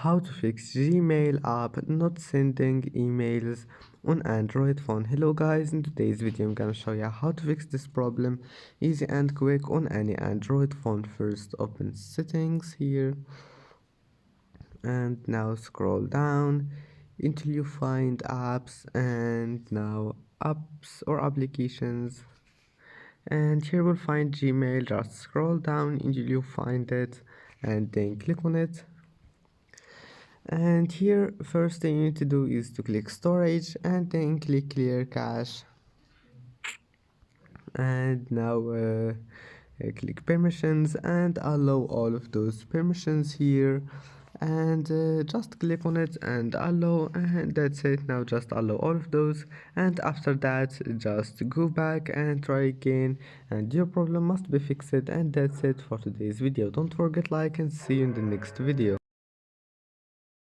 how to fix Gmail app not sending emails on Android phone. Hello guys, in today's video I'm gonna show you how to fix this problem easy and quick on any Android phone. First open settings here and now scroll down until you find apps, and now apps or applications, and here we'll find Gmail. Just scroll down until you find it and then click on it. And here first thing you need to do is to click storage and then click clear cache, and now click permissions and allow all of those permissions here, and just click on it and allow, and that's it. Now just allow all of those, and after that just go back and try again and your problem must be fixed. And that's it for today's video. Don't forget like and see you in the next video.